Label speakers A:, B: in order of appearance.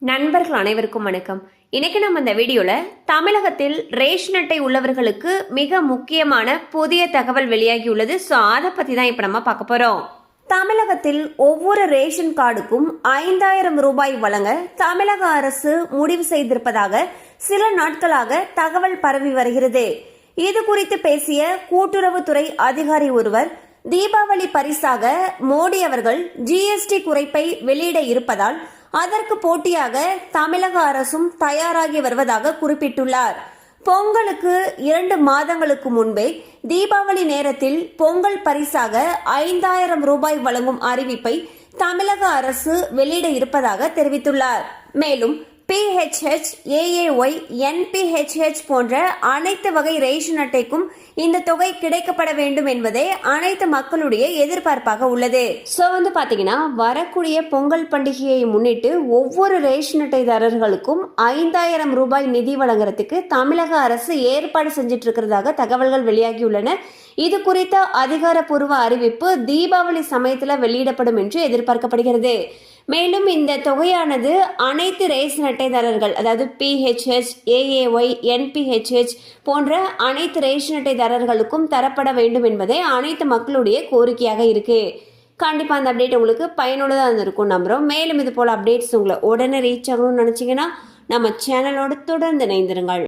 A: நண்பர்கள் அனைவருக்கும் வணக்கம். இன்னைக்கு நம்ம இந்த வீடியோல தமிழகத்தில் ரேஷன் அட்டை உள்ளவர்களுக்கு மிக முக்கியமான புதிய தகவல் வெளியாகியுள்ளது. ஸோ அதை பத்தி தான் இப்ப நம்ம பார்க்க போறோம். தமிழகத்தில் ஒவ்வொரு ரேஷன் கார்டுக்கும் 5000 ரூபாய் வழங்க தமிழக அரசு முடிவு செய்திருப்பதாக சில நாட்களாக தகவல் பரவி வருகிறது. இது குறித்து பேசிய கூட்டுறவுத்துறை அதிகாரி ஒருவர், தீபாவளி பரிசாக மோடி அவர்கள் ஜிஎஸ்டி குறைப்பை வெளியிட இருப்பதால் அதற்கு போட்டியாக தமிழக அரசும் தயாராகி வருவதாக குறிப்பிட்டுள்ளார். பொங்கலுக்கு 2 மாதங்களுக்கு முன்பே தீபாவளி நேரத்தில் பொங்கல் பரிசாக 5000 ரூபாய் வழங்கும் அறிவிப்பை தமிழக அரசு வெளியிட இருப்பதாக தெரிவித்துள்ளார். மேலும் PHH, AAY, NPHH போன்ற அனைத்து வகை ரேஷன் அட்டைக்கும் இந்த தொகை கிடைக்கப்பட வேண்டும் என்பதே அனைத்து மக்களுடைய எதிர்பார்ப்பாக உள்ளது. ஸோ பாத்தீங்கன்னா வரக்கூடிய பொங்கல் பண்டிகையை முன்னிட்டு ஒவ்வொரு ரேஷன் அட்டைதாரர்களுக்கும் 5000 ரூபாய் நிதி வழங்குறதுக்கு தமிழக அரசு ஏற்பாடு செஞ்சிட்டு இருக்கிறதாக தகவல்கள் வெளியாகியுள்ளன. இது குறித்த அதிகாரப்பூர்வ அறிவிப்பு தீபாவளி சமயத்துல வெளியிடப்படும் என்று எதிர்பார்க்கப்படுகிறது. மேலும் இந்த தொகையானது அனைத்து ரேஷன் அட்டைதாரர்கள், அதாவது PHH, AAY, NPHH போன்ற அனைத்து ரேஷன் அட்டைதாரர்களுக்கும் தரப்பட வேண்டும் என்பதே அனைத்து மக்களுடைய கோரிக்கையாக இருக்கு. கண்டிப்பா அந்த அப்டேட் உங்களுக்கு பயனுள்ளதாக இருந்திருக்கும் நம்புறோம். மேலும் இது போல அப்டேட்ஸ் உங்களை உடனே ரீச் ஆகணும்னு நினைச்சீங்கன்னா நம்ம சேனலோடு தொடர்ந்து இணைந்திருங்கள்.